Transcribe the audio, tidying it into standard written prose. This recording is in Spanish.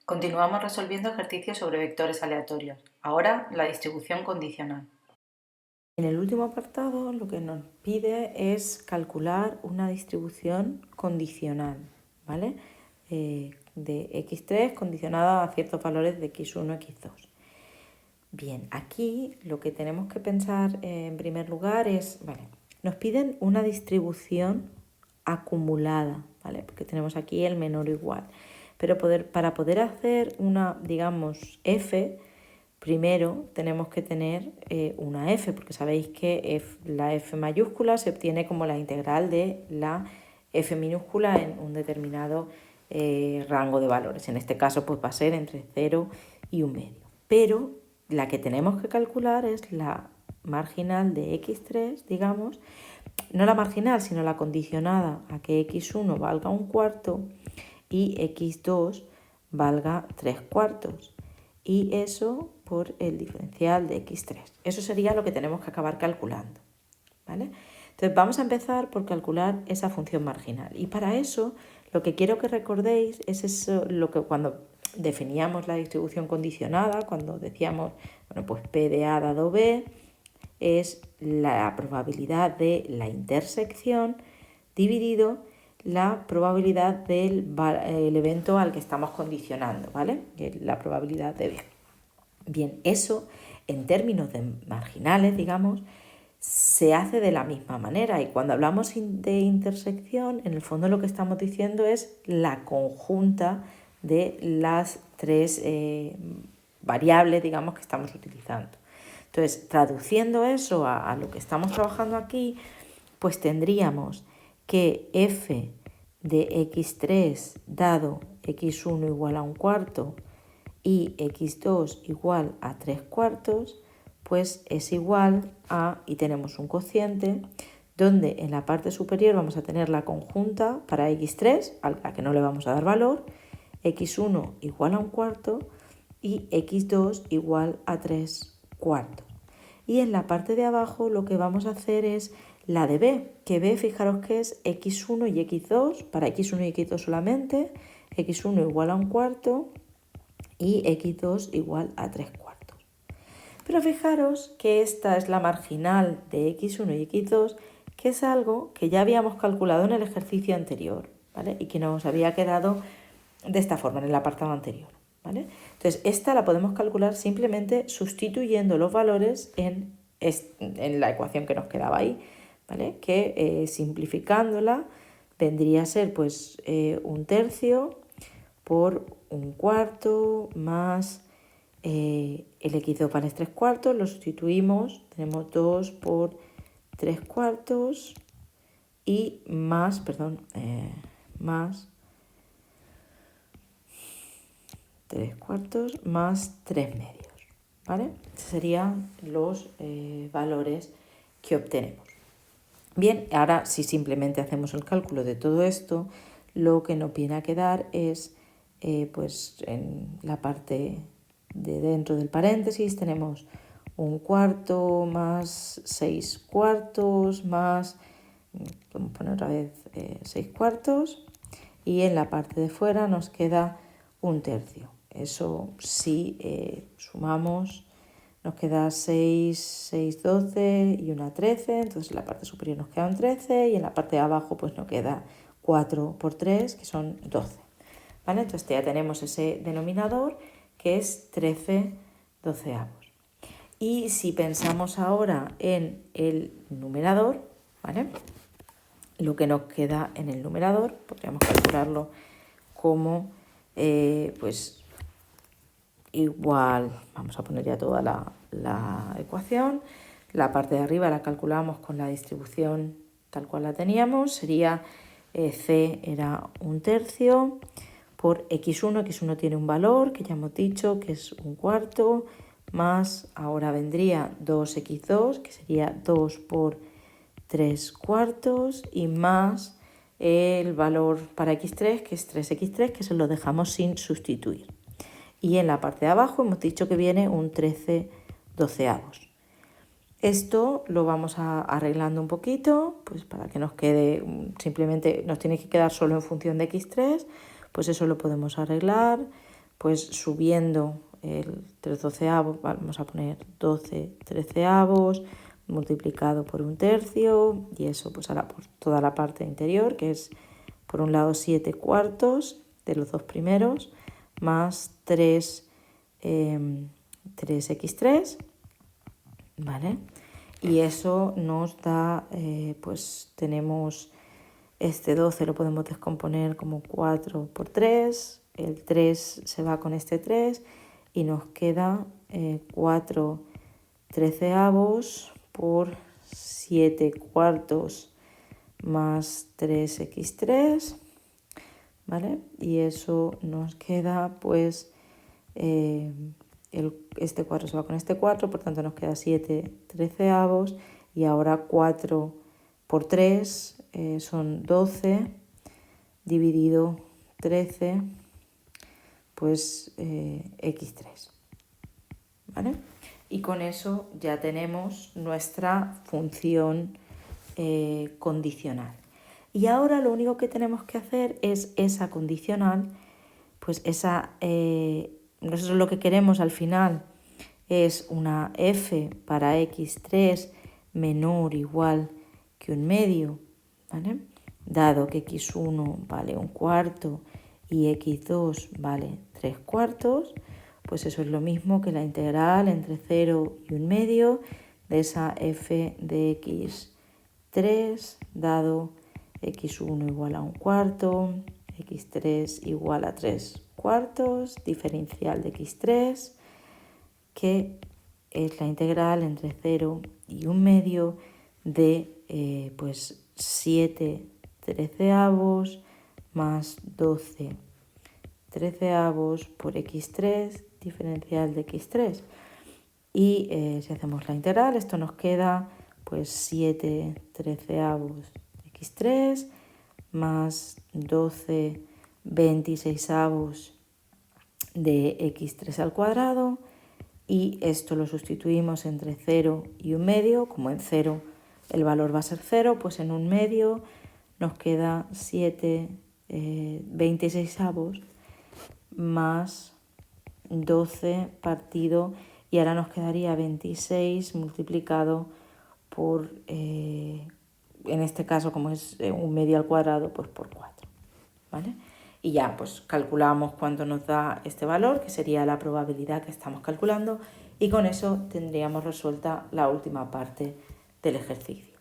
Continuamos resolviendo ejercicios sobre vectores aleatorios. Ahora la distribución condicional. En el último apartado lo que nos pide es calcular una distribución condicional, ¿vale? De x3 condicionada a ciertos valores de x1, x2. Bien, aquí lo que tenemos que pensar en primer lugar es, vale, nos piden una distribución acumulada, ¿vale? Porque tenemos aquí el menor o igual. Pero para poder hacer una, digamos, f, primero tenemos que tener una f, porque sabéis que la f mayúscula se obtiene como la integral de la f minúscula en un determinado rango de valores. En este caso pues va a ser entre 0 y 1,5. Pero la que tenemos que calcular es la marginal de x3, digamos, no la marginal, sino la condicionada a que x1 valga 1/4 y x2 valga 3/4. Y eso por el diferencial de x3. Eso sería lo que tenemos que acabar calculando, ¿vale? Entonces vamos a empezar por calcular esa función marginal. Y para eso lo que quiero que recordéis es eso, lo que cuando definíamos la distribución condicionada, cuando decíamos, bueno, pues P de A dado B es la probabilidad de la intersección dividido la probabilidad del evento al que estamos condicionando, ¿vale? La probabilidad de B. Bien, eso en términos de marginales, digamos, se hace de la misma manera, y cuando hablamos de intersección, en el fondo lo que estamos diciendo es la conjunta de las tres variables, digamos, que estamos utilizando. Entonces, traduciendo eso a lo que estamos trabajando aquí, pues tendríamos que f de x3 dado x1 igual a 1/4 y x2 igual a 3/4, pues es igual a, y tenemos un cociente, donde en la parte superior vamos a tener la conjunta para x3, a la que no le vamos a dar valor, x1 igual a 1/4 y x2 igual a 3/4. Y en la parte de abajo lo que vamos a hacer es la de b, que b, fijaros que es x1 y x2, para x1 y x2 solamente, x1 igual a 1/4 y x2 igual a 3/4. Pero fijaros que esta es la marginal de x1 y x2, que es algo que ya habíamos calculado en el ejercicio anterior, ¿vale? Y que nos había quedado de esta forma en el apartado anterior, ¿vale? Entonces, esta la podemos calcular simplemente sustituyendo los valores en la ecuación que nos quedaba ahí, ¿vale? Que simplificándola vendría a ser pues 1/3 por 1/4 más el x2 vale 3/4, lo sustituimos, tenemos 2 por 3/4 y más, más 3/4 más 3/2, ¿vale? Estos serían los valores que obtenemos. Bien, ahora si simplemente hacemos el cálculo de todo esto, lo que nos viene a quedar es, pues en la parte de dentro del paréntesis tenemos 1/4 más 6/4 más, vamos a poner otra vez 6/4, y en la parte de fuera nos queda 1/3. Eso sí, sumamos, nos queda 6, 6, 12 y una 13, entonces en la parte superior nos queda un 13 y en la parte de abajo pues nos queda 4 por 3, que son 12. ¿Vale? Entonces ya tenemos ese denominador que es 13/12. Y si pensamos ahora en el numerador, ¿vale? Lo que nos queda en el numerador, podríamos calcularlo como pues igual, vamos a poner ya toda la ecuación, la parte de arriba la calculamos con la distribución tal cual la teníamos, sería c era 1/3 por x1, x1 tiene un valor que ya hemos dicho que es 1/4, más ahora vendría 2x2, que sería 2 por 3/4, y más el valor para x3, que es 3x3, que se lo dejamos sin sustituir. Y en la parte de abajo hemos dicho que viene un 13/12. Esto lo vamos arreglando un poquito, pues para que nos quede, simplemente nos tiene que quedar solo en función de x3, pues eso lo podemos arreglar. pues subiendo el 3 doceavos, vamos a poner 12 treceavos multiplicado por 1/3 y eso pues ahora por toda la parte interior, que es por un lado 7 cuartos de los dos primeros más 3x3, ¿vale? Y eso nos da, pues tenemos este 12 lo podemos descomponer como 4 por 3, el 3 se va con este 3 y nos queda 4 treceavos por 7 cuartos más 3x3, ¿vale? Y eso nos queda pues este 4 se va con este 4, por tanto nos queda 7 treceavos y ahora 4 por 3 son 12 dividido 13 pues x3, ¿vale? Y con eso ya tenemos nuestra función condicional. Y ahora lo único que tenemos que hacer es esa condicional, pues nosotros lo que queremos al final es una f para x3 menor o igual que 1/2, ¿vale? Dado que x1 vale 1/4 y x2 vale 3/4, pues eso es lo mismo que la integral entre 0 y 1/2 de esa f de x3 dado x1 igual a 1/4, x3 igual a 3/4, diferencial de x3, que es la integral entre 0 y 1/2 de pues 7 treceavos más 12 treceavos por x3, diferencial de x3. Y si hacemos la integral, esto nos queda pues 7 treceavos de x3 más 12 26avos de x3 al cuadrado, y esto lo sustituimos entre 0 y 1/2, como en 0 el valor va a ser 0, pues en 1/2 nos queda 7 26avos más 12 partido, y ahora nos quedaría 26 multiplicado por, en este caso como es 1/2 al cuadrado, pues por 4, ¿vale? Y ya pues calculamos cuánto nos da este valor, que sería la probabilidad que estamos calculando, y con eso tendríamos resuelta la última parte del ejercicio.